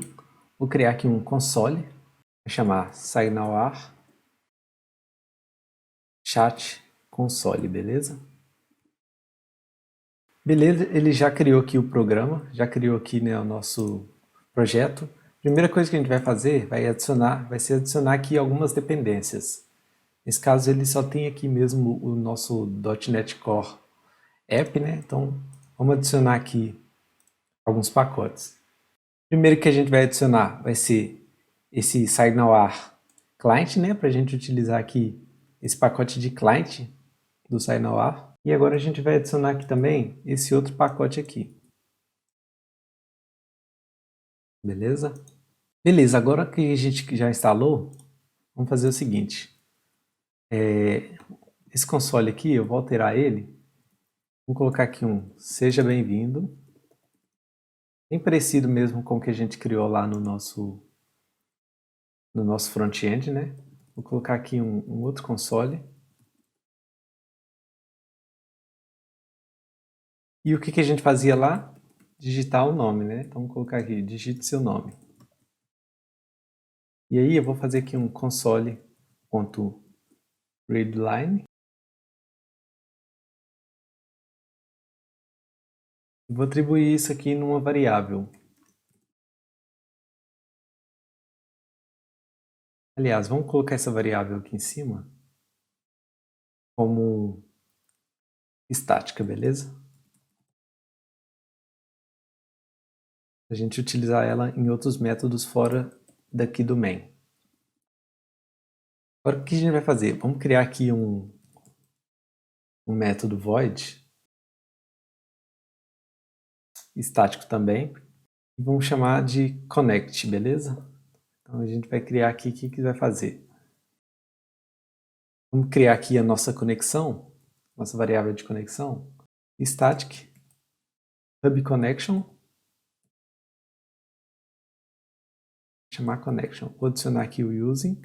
vou criar aqui um console, vou chamar SignalR Chat Console, beleza? Beleza, ele já criou aqui o programa, já criou aqui, né, o nosso projeto. Primeira coisa que a gente vai fazer vai ser adicionar aqui algumas dependências. Nesse caso ele só tem aqui mesmo o nosso .NET Core App, né? Então vamos adicionar aqui alguns pacotes. Primeiro que a gente vai adicionar vai ser esse SignalR Client, né? Para a gente utilizar aqui esse pacote de client do SignalR. E agora a gente vai adicionar aqui também esse outro pacote aqui. Beleza? Beleza, agora que a gente já instalou, vamos fazer o seguinte. Esse console aqui, eu vou alterar ele. Vamos colocar aqui um seja bem-vindo. Bem parecido mesmo com o que a gente criou lá no nosso front-end, né? Vou colocar aqui um outro console. E o que a gente fazia lá? Digitar o nome, né? Então vou colocar aqui, digite seu nome. E aí eu vou fazer aqui um console.readline. Vou atribuir isso aqui numa variável. Aliás, vamos colocar essa variável aqui em cima como estática, beleza? A gente utilizar ela em outros métodos fora daqui do main. Agora o que a gente vai fazer? Vamos criar aqui um método void, estático também, e vamos chamar de connect, beleza? Então a gente vai criar aqui, o que vai fazer? Vamos criar aqui a nossa conexão, nossa variável de conexão, static, hub connection, chamar connection, vou adicionar aqui o using,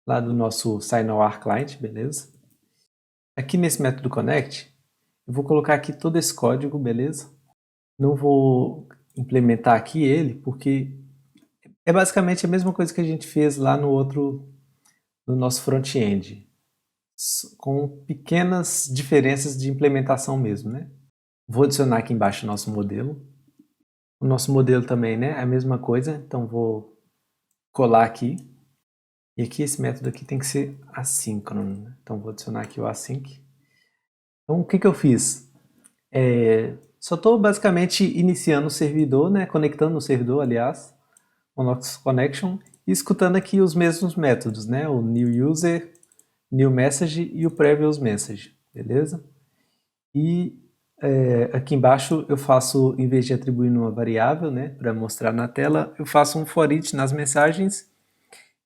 lá do nosso SignAware client, beleza? Aqui nesse método connect, eu vou colocar aqui todo esse código, beleza? Não vou implementar aqui ele, porque é basicamente a mesma coisa que a gente fez lá no nosso front-end, com pequenas diferenças de implementação mesmo, né? Vou adicionar aqui embaixo o nosso modelo. O nosso modelo também, né? É a mesma coisa, então vou colar aqui. E aqui esse método aqui tem que ser assíncrono, né? Então vou adicionar aqui o async. Então o que eu fiz? Só estou basicamente iniciando o servidor, né? Conectando o servidor, aliás, o nosso connection, e escutando aqui os mesmos métodos, né? O new user, new message e o previous message, beleza? E aqui embaixo eu faço, em vez de atribuir uma variável, né, para mostrar na tela, eu faço um for each nas mensagens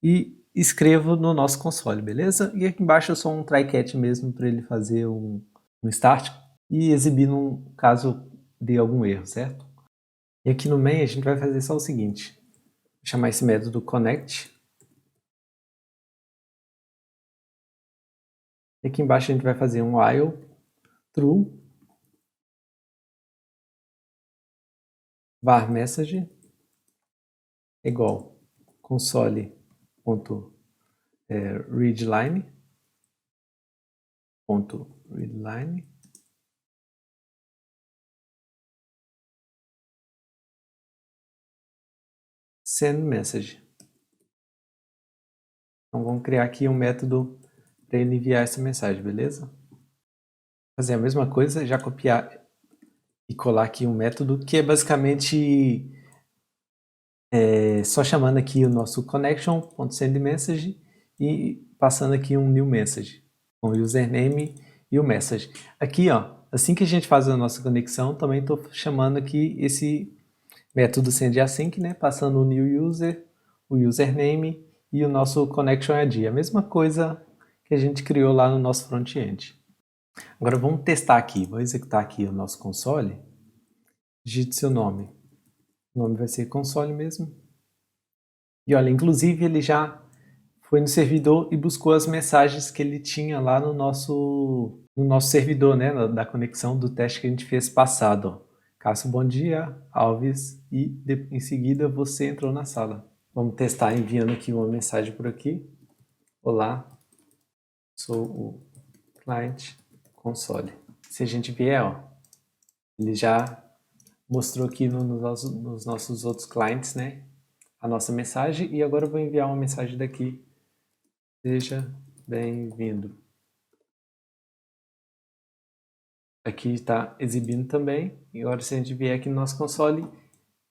e escrevo no nosso console, beleza? E aqui embaixo é só um try catch mesmo para ele fazer um start e exibir no caso de algum erro, certo? E aqui no main a gente vai fazer só o seguinte, vou chamar esse método connect. E aqui embaixo a gente vai fazer um while true var message igual console.readline send message. Então vamos criar aqui um método para ele enviar essa mensagem, beleza? Fazer a mesma coisa, já copiar e colar aqui um método que é basicamente só chamando aqui o nosso connection.sendMessage e passando aqui um new message com o username e o message. Aqui, ó, assim que a gente faz a nossa conexão, também estou chamando aqui esse método sendAsync, né, passando o new user, o username e o nosso connection ID. A mesma coisa que a gente criou lá no nosso front-end. Agora vamos testar aqui. Vou executar aqui o nosso console. Digite seu nome. O nome vai ser console mesmo. E olha, inclusive ele já foi no servidor e buscou as mensagens que ele tinha lá no nosso servidor, né, da conexão do teste que a gente fez passado. Ó. Cássio, bom dia, Alves, e em seguida você entrou na sala. Vamos testar enviando aqui uma mensagem por aqui. Olá, sou o client console. Se a gente vier, ó, ele já mostrou aqui nos nossos outros clients, né, a nossa mensagem, e agora eu vou enviar uma mensagem daqui. Seja bem-vindo. Aqui está exibindo também, e agora se a gente vier aqui no nosso console,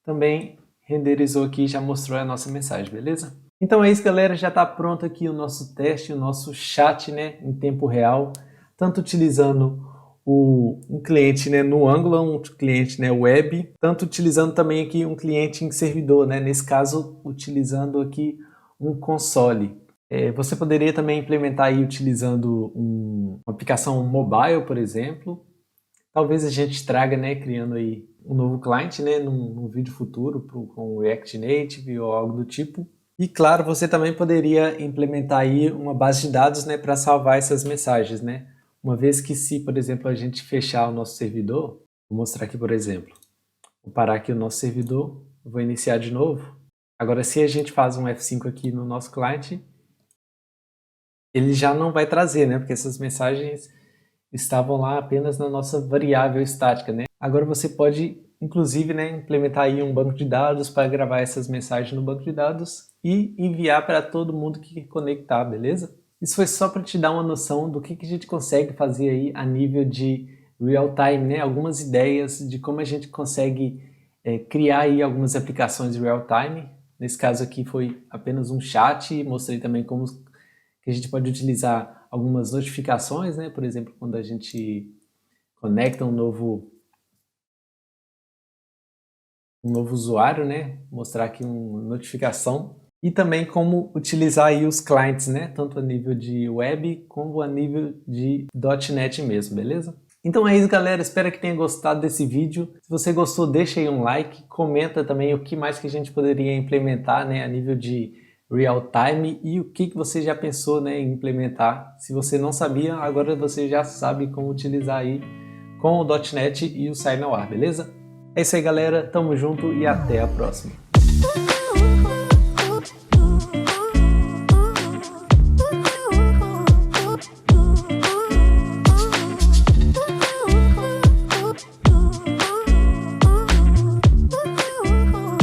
também renderizou aqui e já mostrou a nossa mensagem, beleza? Então é isso, galera, já está pronto aqui o nosso teste, o nosso chat, né, em tempo real, tanto utilizando um cliente, né, no Angular, um cliente, né, web, tanto utilizando também aqui um cliente em servidor, né, nesse caso utilizando aqui um console. Você poderia também implementar aí utilizando uma aplicação mobile, por exemplo. Talvez a gente traga, né, criando aí um novo cliente, né, num vídeo futuro com React Native ou algo do tipo. E claro, você também poderia implementar aí uma base de dados, né, para salvar essas mensagens, né? Uma vez que se, por exemplo, a gente fechar o nosso servidor, vou mostrar aqui, por exemplo, vou parar aqui o nosso servidor, vou iniciar de novo. Agora, se a gente faz um F5 aqui no nosso cliente, ele já não vai trazer, né? Porque essas mensagens estavam lá apenas na nossa variável estática, né? Agora você pode, inclusive, né, implementar aí um banco de dados para gravar essas mensagens no banco de dados e enviar para todo mundo que conectar, beleza? Isso foi só para te dar uma noção do que a gente consegue fazer aí a nível de real time, né? Algumas ideias de como a gente consegue criar aí algumas aplicações real time. Nesse caso aqui foi apenas um chat, mostrei também como que a gente pode utilizar algumas notificações, né? Por exemplo, quando a gente conecta um novo usuário, né? Mostrar aqui uma notificação. E também como utilizar aí os clients, né? Tanto a nível de web como a nível de .NET mesmo, beleza? Então é isso, galera. Espero que tenha gostado desse vídeo. Se você gostou, deixa aí um like. Comenta também o que mais que a gente poderia implementar, né? A nível de real time e o que você já pensou, né, em implementar. Se você não sabia, agora você já sabe como utilizar aí com o .NET e o SciNow, beleza? É isso aí, galera. Tamo junto e até a próxima.